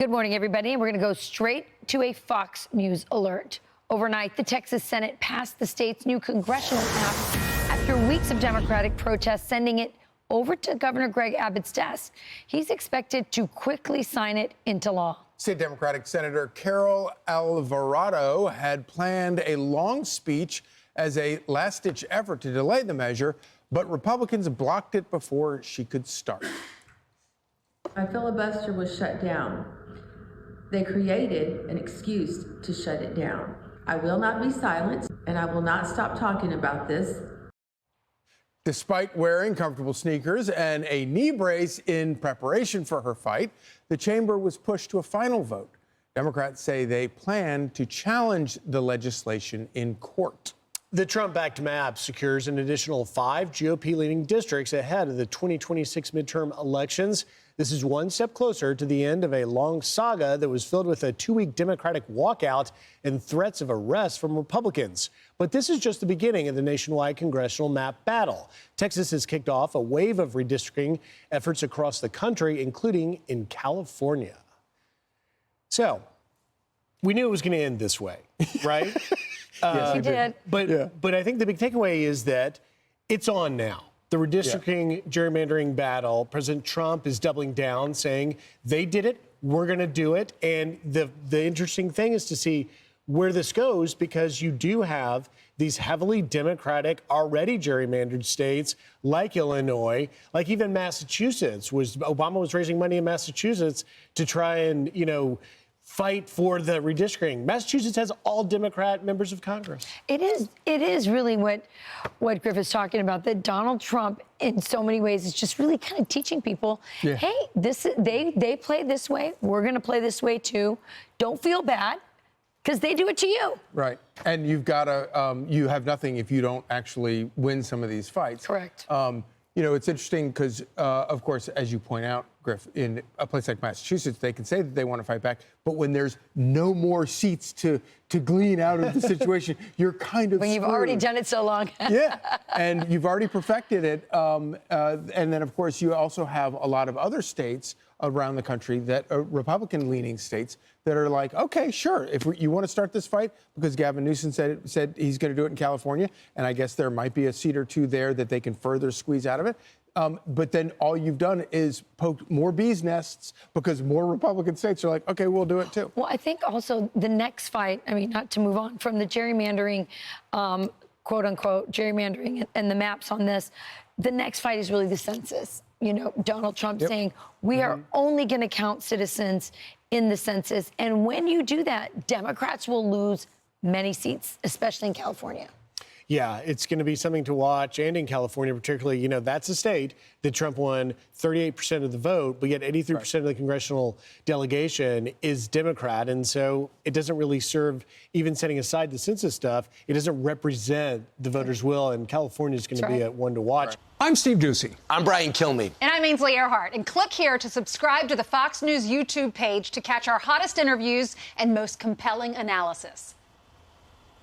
Good morning, everybody. We're going to go straight to a Fox News alert. Overnight, the Texas Senate passed the state's new congressional act after weeks of Democratic protests, sending it over to Governor Greg Abbott's desk. He's expected to quickly sign it into law. State Democratic Senator Carol Alvarado had planned a long speech as a last-ditch effort to delay the measure, but Republicans blocked it before she could start. My filibuster was shut down. They created an excuse to shut it down. I will not be silenced, and I will not stop talking about this. Despite wearing comfortable sneakers and a knee brace in preparation for her fight, the chamber was pushed to a final vote. Democrats say they plan to challenge the legislation in court. The Trump-backed map secures an additional 5 GOP-leading districts ahead of the 2026 midterm elections. This is one step closer to the end of a long saga that was filled with a 2-week Democratic walkout and threats of arrest from Republicans. But this is just the beginning of the nationwide congressional map battle. Texas has kicked off a wave of redistricting efforts across the country, including in California. So, we knew it was going to end this way, right? Yes, You did. But I think the big takeaway is that it's on now. The redistricting, gerrymandering battle, President Trump is doubling down, saying they did it, we're going to do it. And the interesting thing is to see where this goes, because you do have these heavily Democratic, already gerrymandered states like Illinois, like even Massachusetts. Obama was raising money in Massachusetts to try and, fight for the redistricting. Massachusetts has all Democrat members of Congress. It is really what Griff is talking about, that Donald Trump, in so many ways, is just really kind of teaching people, hey, they play this way. We're going to play this way, too. Don't feel bad, because they do it to you. Right. And you've got to, you have nothing if you don't actually win some of these fights. Correct. It's interesting because, of course, as you point out, Griff, in a place like Massachusetts, they can say that they want to fight back, but when there's no more seats to glean out of the situation, you're kind of When you've screwed. already done it so long. Yeah, and you've already perfected it. And then, of course, you also have a lot of other states around the country that are Republican-leaning states that are like, okay, sure, if you want to start this fight, because Gavin Newsom said he's going to do it in California, and I guess there might be a seat or two there that they can further squeeze out of it. But then all you've done is poke more bees' nests, because more Republican states are like, okay, we'll do it too. Well, I think also the next fight, not to move on from the gerrymandering, quote unquote, gerrymandering and the maps on this, the next fight is really the census. Donald Trump saying we are only going to count citizens in the census. And when you do that, Democrats will lose many seats, especially in California. Yeah, it's going to be something to watch. And in California, particularly, that's a state that Trump won 38% of the vote, but yet 83% of the congressional delegation is Democrat. And so it doesn't really serve, even setting aside the census stuff, it doesn't represent the voters' will. And California is going to be a one to watch. I'm Steve Ducey. I'm Brian Kilmeade. And I'm Ainsley Earhart. And click here to subscribe to the Fox News YouTube page to catch our hottest interviews and most compelling analysis.